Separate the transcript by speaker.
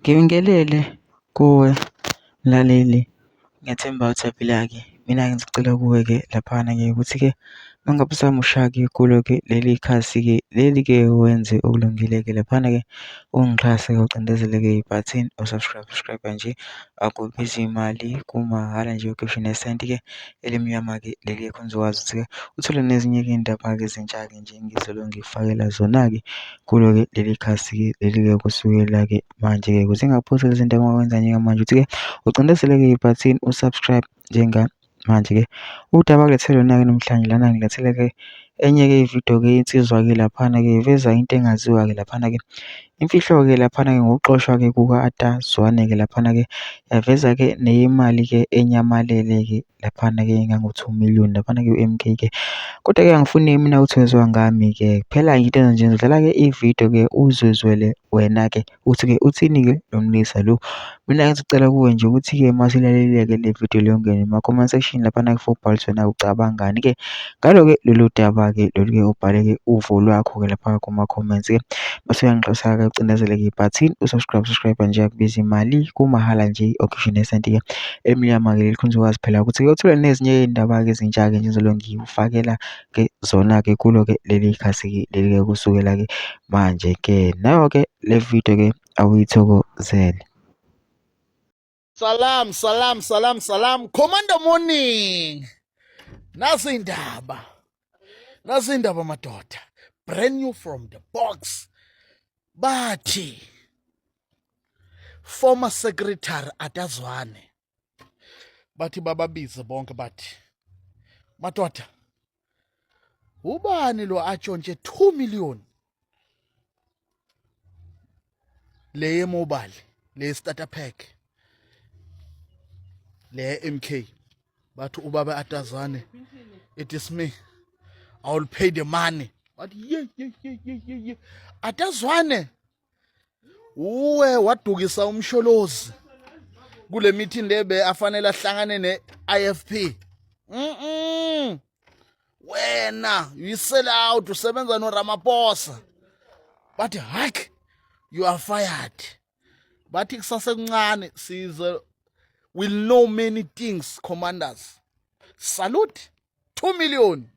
Speaker 1: Ngibingelele kuwe mlaleli, ngiyathemba uthapilake. Mina-ke ngisacela kuwe-ke laphana-ke ukuthi-ke uma ngabe usamusha-ke kulo-ke leli khasi-ke leli-ke wenze okulungile-ke laphana-ke ungixhase-ke ucindezele-ke ibhathini subscribe nje, akubizi imali, kumahhala nje ukhiphe nesenti-ke elimnyama-ke leli khona uzokwazi ukuthi-ke uthole nezinye-ke iy'ndaba-ke ezintsha-ke nje ngizobe ngikufakela zona-ke kulo-ke leli khasi-ke leli-ke kusukela-ke manje-ke ukuze ungaphosi lezi zinto ongakwenza njengamanje ukuthi-ke ucindezele-ke ibhathini usubscribe njengamanje-ke. Udaba kulethele lona-ke namhlanje lana ngilethele-ke enye-ke ividiyo-ke insizwa-ke laphana-ke iveza into engaziwa-ke laphana-ke. Imfihlo-ke laphana-ke ngokuxoshwa-ke kuka-Atazwane-ke laphana-ke yaveza-ke neyemali-ke enyamalele-ke laphana-ke engango-2 million laphana-ke u-M_K-ke. Kodwa-ke angifuni mina ukuthi wenziwa ngami-ke, kuphela into enza nje ngizodlala-ke ividiyo-ke uzizwele wena-ke ukuthi-ke uthini-ke lo mlisa lo. Mina ngizocela kuwe nje ukuthi-ke masilalelile-ke le vidiyo le ungene ema-comment section laphana before ubhale ukuthi wena ucabangani-ke ngalo-ke lolu daba-ke lolu-ke ubhale-ke uvo lwakho-ke lapha kuma-comments-ke. Mase uyangixosa-ke ucindezele-ke ibhathini usubscribe nje akubizi imali, kumahhala nje ukhiphe nesenti-ke elimnyama-ke leli khona uzokwazi phela ukuthi-ke uthole nezinye iy'ndaba-ke ezintsha-ke nje ngizobe ngikufakela-ke zona-ke kulo-ke leli khasi-ke leli-ke kusukela-ke manje-ke. Nayo-ke le vidiyo-ke awuyithokozele.
Speaker 2: Salam, salam, salam, salam. Commander morning. Nasi indaba madoda. Brand new from the box. Bathi former secretary Atazwane. Bathi bababize bonke bathi. Madoda. Ubani lo atshontshe 2 million. Le mobile, le starter pack. Le MK. Bathi ubaba Atazwane. It is me. I will pay the money. But yeah. Atazwane. Uwe wadukisa umsholozi. Kule meeting lebe afanele ahlangane ne-IFP. Wena, you sell out, usebenza no Ramaphosa. But hack, you are fired. Bathi kusase kuncane size will know many things, commanders. Salute 2 million.